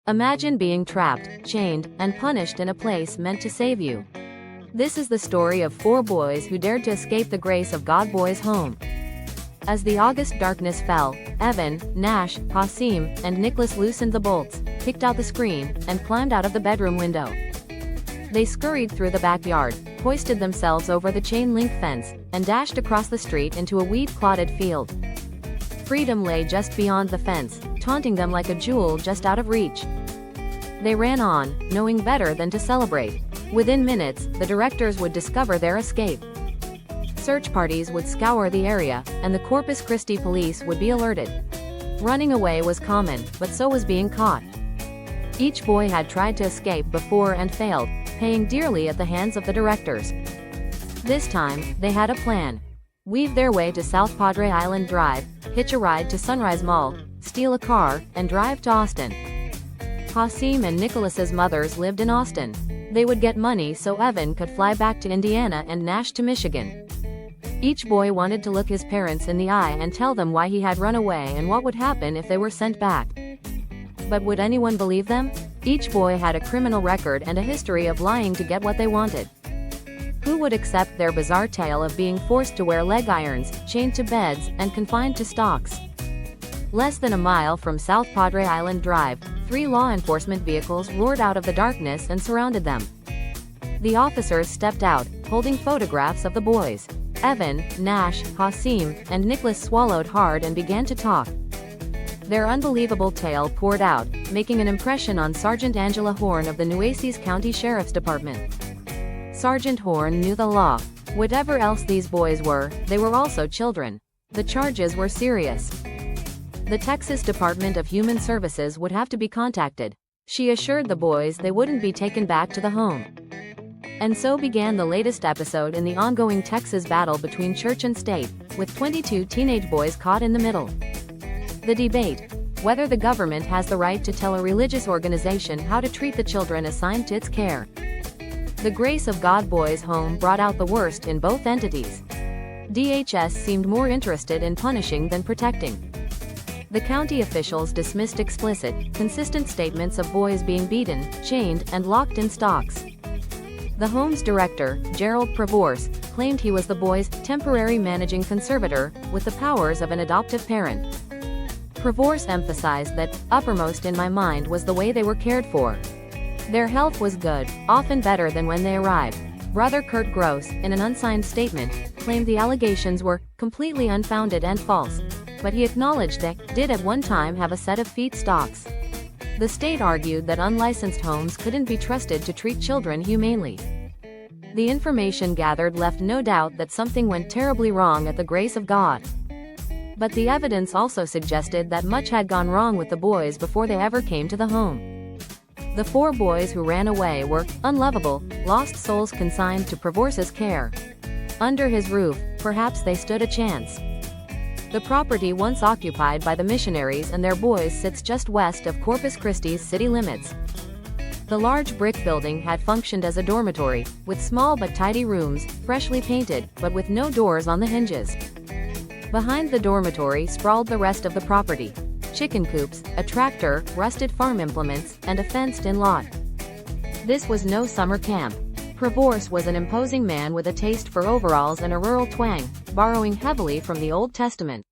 Imagine being trapped, chained, and punished in a place meant to save you. This is the story of 4 boys who dared to escape the grace of God boys' home. As the August darkness fell, Evan, Nash, Hasim, and Nicholas loosened the bolts, kicked out the screen, and climbed out of the bedroom window. They scurried through the backyard, hoisted themselves over the chain-link fence, and dashed across the street into a weed-clotted field. Freedom lay just beyond the fence, taunting them like a jewel just out of reach. They ran on, knowing better than to celebrate. Within minutes, the directors would discover their escape. Search parties would scour the area, and the Corpus Christi police would be alerted. Running away was common, but so was being caught. Each boy had tried to escape before and failed, paying dearly at the hands of the directors. This time, they had a plan. Weave their way to South Padre Island Drive, hitch a ride to Sunrise Mall, steal a car, and drive to Austin. Hasim and Nicholas's mothers lived in Austin. They would get money so Evan could fly back to Indiana and Nash to Michigan. Each boy wanted to look his parents in the eye and tell them why he had run away and what would happen if they were sent back. But would anyone believe them? Each boy had a criminal record and a history of lying to get what they wanted. Who would accept their bizarre tale of being forced to wear leg irons, chained to beds, and confined to stocks? Less than a mile from South Padre Island Drive, 3 law enforcement vehicles roared out of the darkness and surrounded them. The officers stepped out, holding photographs of the boys. Evan, Nash, Hasim, and Nicholas swallowed hard and began to talk. Their unbelievable tale poured out, making an impression on Sergeant Angela Horn of the Nueces County Sheriff's Department. Sergeant Horn knew the law. Whatever else these boys were, they were also children. The charges were serious. The Texas Department of Human Services would have to be contacted. She assured the boys they wouldn't be taken back to the home. And so began the latest episode in the ongoing Texas battle between church and state, with 22 teenage boys caught in the middle. The debate: whether the government has the right to tell a religious organization how to treat the children assigned to its care. The Grace of God Boys Home brought out the worst in both entities. DHS seemed more interested in punishing than protecting. The county officials dismissed explicit, consistent statements of boys being beaten, chained, and locked in stocks. The home's director, Gerald Prevorse, claimed he was the boys' temporary managing conservator, with the powers of an adoptive parent. Prevorse emphasized that, uppermost in my mind was the way they were cared for. Their health was good, often better than when they arrived. Brother Kurt Gross, in an unsigned statement, claimed the allegations were completely unfounded and false, but he acknowledged they did at one time have a set of feed stocks. The state argued that unlicensed homes couldn't be trusted to treat children humanely. The information gathered left no doubt that something went terribly wrong at the Grace of God. But the evidence also suggested that much had gone wrong with the boys before they ever came to the home. The 4 boys who ran away were unlovable, lost souls consigned to Prevorse's care. Under his roof, perhaps they stood a chance. The property once occupied by the missionaries and their boys sits just west of Corpus Christi's city limits. The large brick building had functioned as a dormitory, with small but tidy rooms, freshly painted, but with no doors on the hinges. Behind the dormitory sprawled the rest of the property: chicken coops, a tractor, rusted farm implements, and a fenced-in lot. This was no summer camp. Prevorse was an imposing man with a taste for overalls and a rural twang, borrowing heavily from the Old Testament.